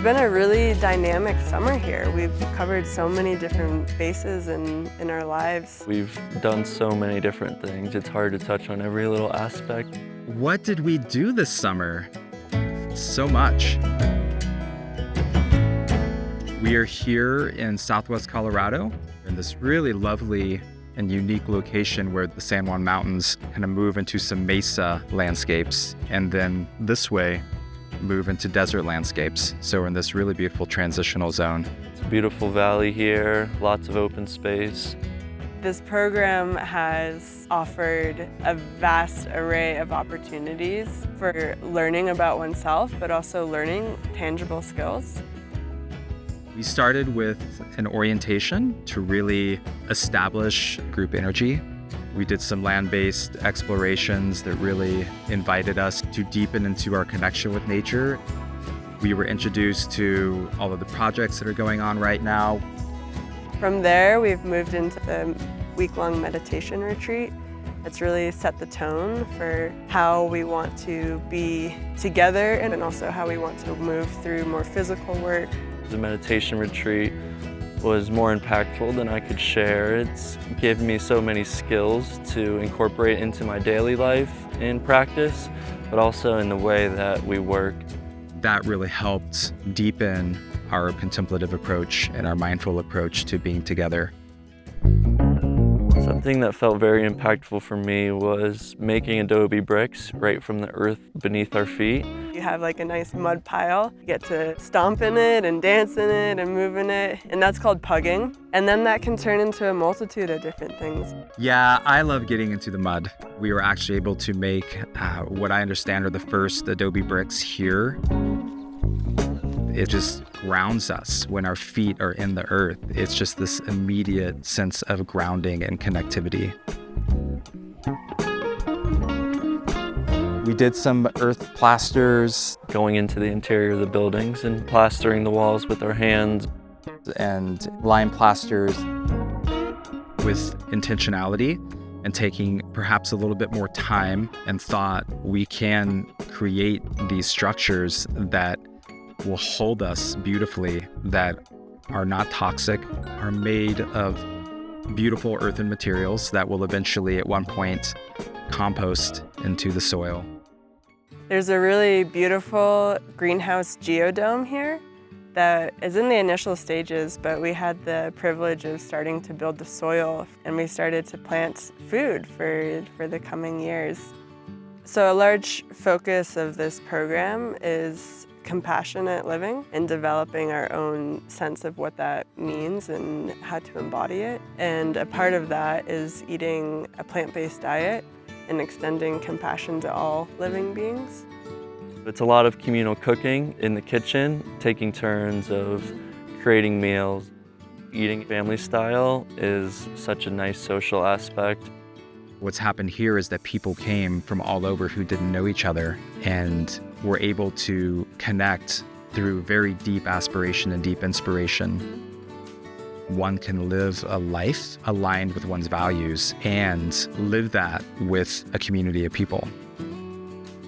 been a really dynamic summer here. We've covered so many different bases in our lives. We've done so many different things. It's hard to touch on every little aspect. What did we do this summer? So much. We are here in Southwest Colorado in this really lovely and unique location where the San Juan Mountains kind of move into some mesa landscapes, and then this way move into desert landscapes. So we're in this really beautiful transitional zone. It's a beautiful valley here, lots of open space. This program has offered a vast array of opportunities for learning about oneself, but also learning tangible skills. We started with an orientation to really establish group energy. We did some land-based explorations that really invited us to deepen into our connection with nature. We were introduced to all of the projects that are going on right now. From there, we've moved into the week-long meditation retreat. It's really set the tone for how we want to be together and also how we want to move through more physical work. The meditation retreat was more impactful than I could share. It's given me so many skills to incorporate into my daily life in practice, but also in the way that we work. That really helped deepen our contemplative approach and our mindful approach to being together. Something that felt very impactful for me was making adobe bricks right from the earth beneath our feet. You have like a nice mud pile. You get to stomp in it and dance in it and move in it, and that's called pugging. And then that can turn into a multitude of different things. Yeah, I love getting into the mud. We were actually able to make what I understand are the first adobe bricks here. It just grounds us when our feet are in the earth. It's just this immediate sense of grounding and connectivity. We did some earth plasters. Going into the interior of the buildings and plastering the walls with our hands. And lime plasters with intentionality and taking perhaps a little bit more time and thought, we can create these structures that will hold us beautifully, that are not toxic, are made of beautiful earthen materials that will eventually at one point compost into the soil. There's a really beautiful greenhouse geodome here that is in the initial stages, but we had the privilege of starting to build the soil, and we started to plant food for the coming years. So a large focus of this program is compassionate living and developing our own sense of what that means and how to embody it. And a part of that is eating a plant-based diet and extending compassion to all living beings. It's a lot of communal cooking in the kitchen, taking turns of creating meals. Eating family style is such a nice social aspect. What's happened here is that people came from all over who didn't know each other and were able to connect through very deep aspiration and deep inspiration. One can live a life aligned with one's values and live that with a community of people.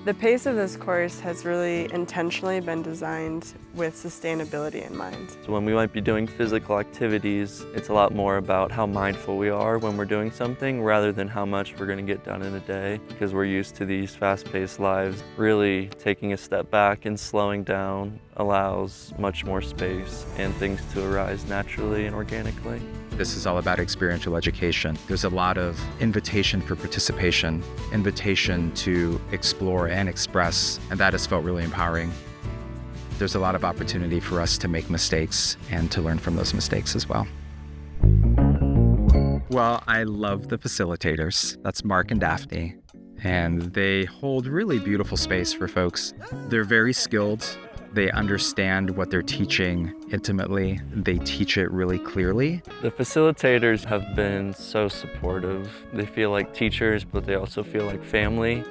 The pace of this course has really intentionally been designed with sustainability in mind. So when we might be doing physical activities, it's a lot more about how mindful we are when we're doing something rather than how much we're going to get done in a day, because we're used to these fast-paced lives. Really taking a step back and slowing down allows much more space and things to arise naturally and organically. This is all about experiential education. There's a lot of invitation for participation, invitation to explore and express, and that has felt really empowering. There's a lot of opportunity for us to make mistakes and to learn from those mistakes as well. Well, I love the facilitators. That's Mark and Daphne, and they hold really beautiful space for folks. They're very skilled. They understand what they're teaching intimately. They teach it really clearly. The facilitators have been so supportive. They feel like teachers, but they also feel like family.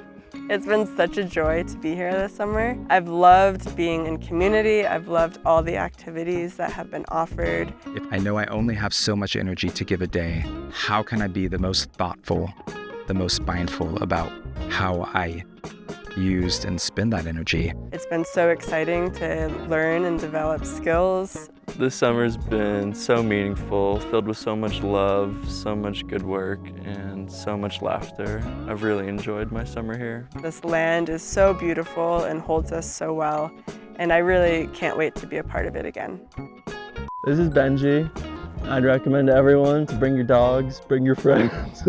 It's been such a joy to be here this summer. I've loved being in community. I've loved all the activities that have been offered. If I know I only have so much energy to give a day, how can I be the most thoughtful, the most mindful about how I used and spend that energy. It's been so exciting to learn and develop skills. This summer's been so meaningful, filled with so much love, so much good work, and so much laughter. I've really enjoyed my summer here. This land is so beautiful and holds us so well, and I really can't wait to be a part of it again. This is Benji. I'd recommend to everyone to bring your dogs, bring your friends.